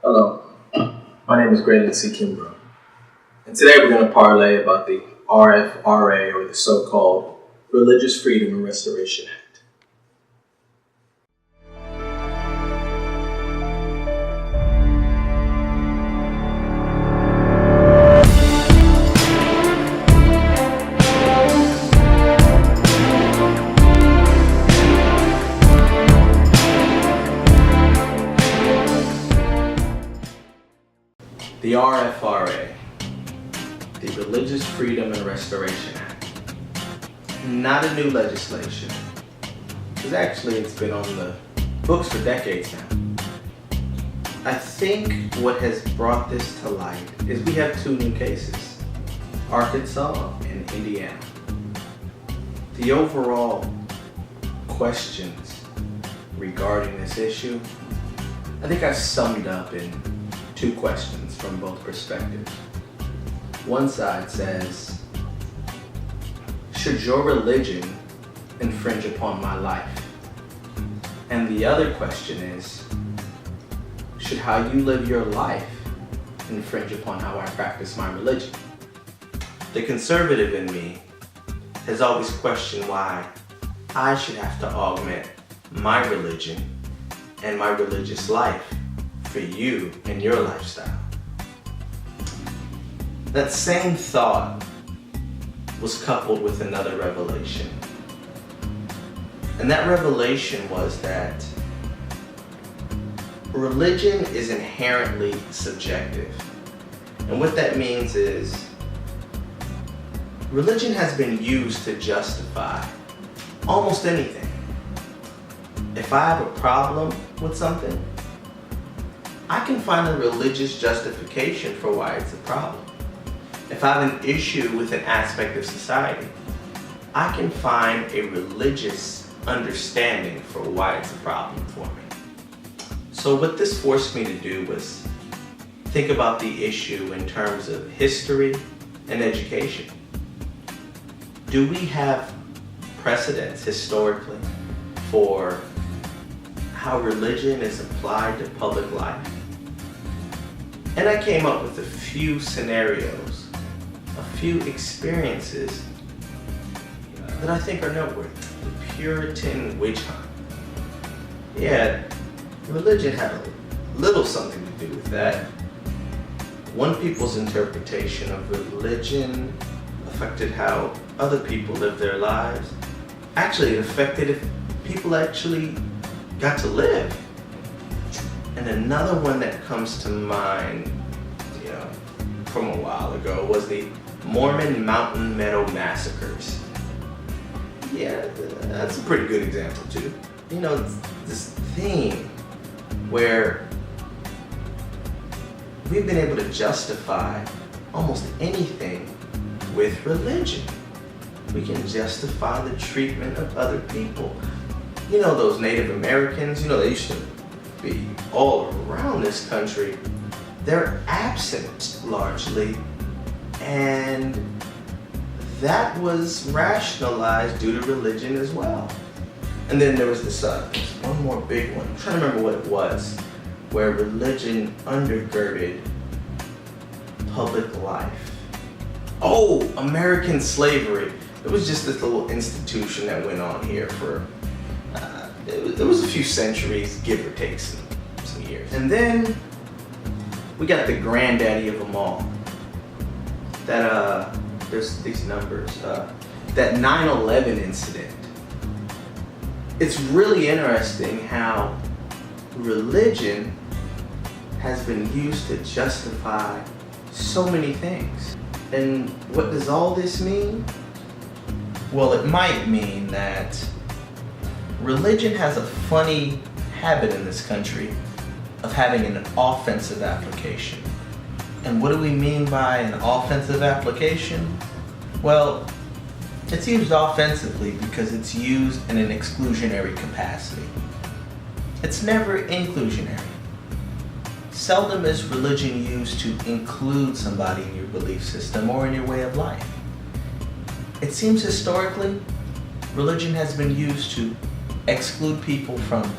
Hello, my name is Graydon C. Kimbrough, and today we're going to parlay about the RFRA, or the so-called Religious Freedom and Restoration Act. The RFRA, the Religious Freedom and Restoration Act, not a new legislation, because actually it's been on the books for decades now. I think what has brought this to light is we have two new cases, Arkansas and Indiana. The overall questions regarding this issue, I think I've summed up in two questions from both perspectives. One side says, should your religion infringe upon my life? And the other question is, should how you live your life infringe upon how I practice my religion? The conservative in me has always questioned why I should have to augment my religion and my religious life for you and your lifestyle. That same thought was coupled with another revelation. And that revelation was that religion is inherently subjective. And what that means is religion has been used to justify almost anything. If I have a problem with something, I can find a religious justification for why it's a problem. If I have an issue with an aspect of society, I can find a religious understanding for why it's a problem for me. So what this forced me to do was think about the issue in terms of history and education. Do we have precedents historically for how religion is applied to public life? And I came up with a few scenarios, a few experiences that I think are noteworthy. The Puritan witch hunt. Yeah, religion had a little something to do with that. One people's interpretation of religion affected how other people lived their lives. Actually, it affected if people actually got to live. And another one that comes to mind, from a while ago was the Mormon mountain meadow massacres. Yeah, that's a pretty good example too. This theme where we've been able to justify almost anything with religion. We can justify the treatment of other people. Those Native Americans, they used to be all around this country. They're absent largely, and that was rationalized due to religion as well. And then there was this one more big one, I'm trying to remember what it was, where religion undergirded public life. Oh, American slavery. It was just this little institution that went on here for it was a few centuries, give or take some years. And then we got the granddaddy of them all. That there's these numbers. That 9/11 incident. It's really interesting how religion has been used to justify so many things. And what does all this mean? Well, it might mean that religion has a funny habit in this country of having an offensive application. And what do we mean by an offensive application? Well, it's used offensively because it's used in an exclusionary capacity. It's never inclusionary. Seldom is religion used to include somebody in your belief system or in your way of life. It seems historically, religion has been used to exclude people from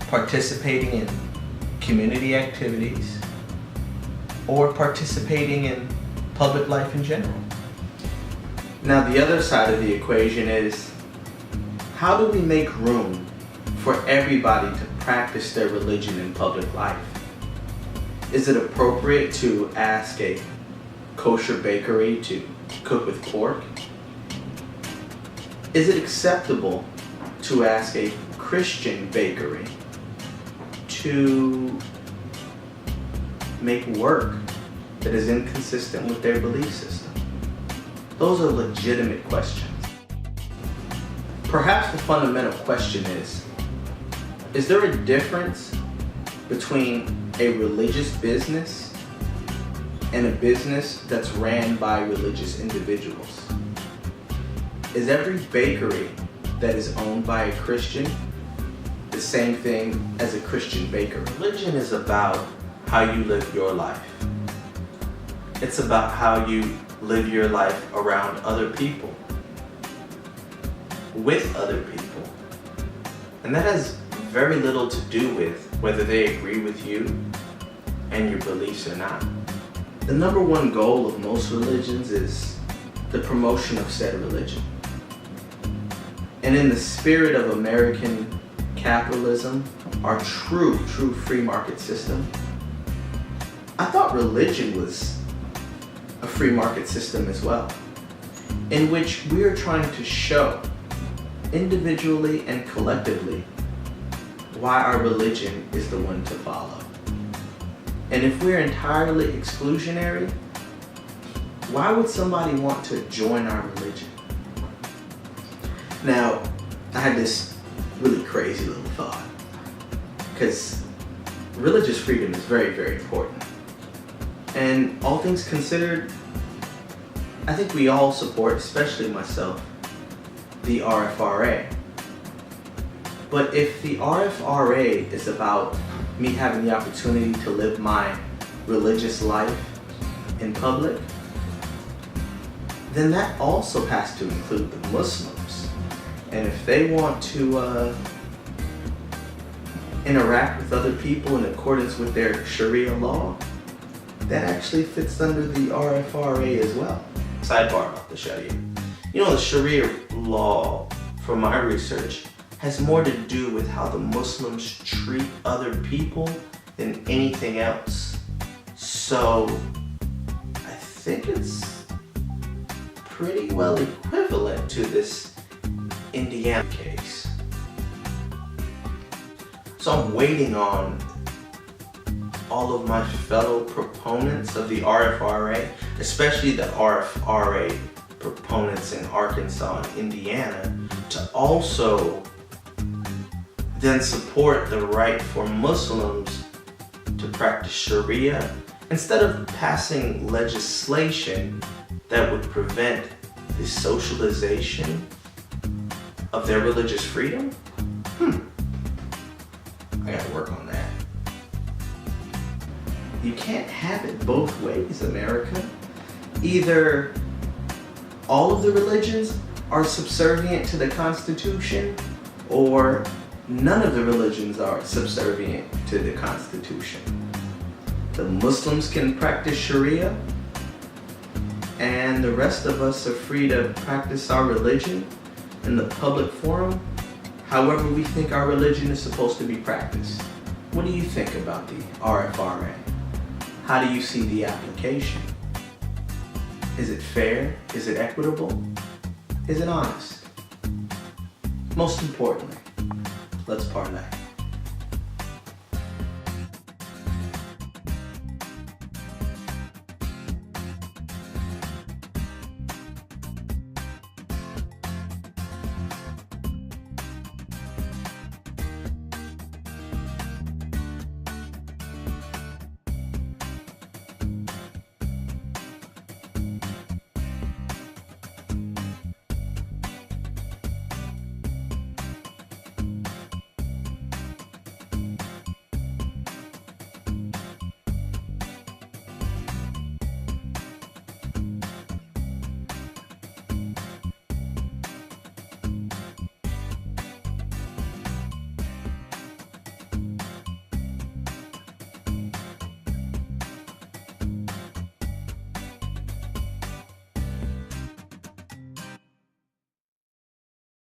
participating in community activities, or participating in public life in general. Now, the other side of the equation is, how do we make room for everybody to practice their religion in public life? Is it appropriate to ask a kosher bakery to cook with pork? Is it acceptable to ask a Christian bakery to make work that is inconsistent with their belief system? Those are legitimate questions. Perhaps the fundamental question is there a difference between a religious business and a business that's ran by religious individuals? Is every bakery that is owned by a Christian the same thing as a Christian bakery? Religion is about how you live your life. It's about how you live your life around other people, with other people. And that has very little to do with whether they agree with you and your beliefs or not. The number one goal of most religions is the promotion of said religion. And in the spirit of American capitalism, our true free market system, I thought religion was a free market system as well, in which we are trying to show individually and collectively why our religion is the one to follow. And if we're entirely exclusionary, why would somebody want to join our religion? Now, I had this really crazy little thought, because religious freedom is very, very important. And all things considered, I think we all support, especially myself, the RFRA. But if the RFRA is about me having the opportunity to live my religious life in public, then that also has to include the Muslims. And if they want to interact with other people in accordance with their Sharia law, that actually fits under the RFRA as well. Sidebar about the Sharia. You know, the Sharia law, from my research, has more to do with how the Muslims treat other people than anything else. So I think it's pretty well equivalent to this Indiana case. So I'm waiting on all of my fellow proponents of the RFRA, especially the RFRA proponents in Arkansas and Indiana, to also then support the right for Muslims to practice Sharia instead of passing legislation that would prevent the socialization of their religious freedom. I gotta work on that. You can't have it both ways, America. Either all of the religions are subservient to the Constitution, or none of the religions are subservient to the Constitution. The Muslims can practice Sharia, and the rest of us are free to practice our religion in the public forum however we think our religion is supposed to be practiced. What do you think about the RFRA? How do you see the application? Is it fair? Is it equitable? Is it honest? Most importantly, let's parlay.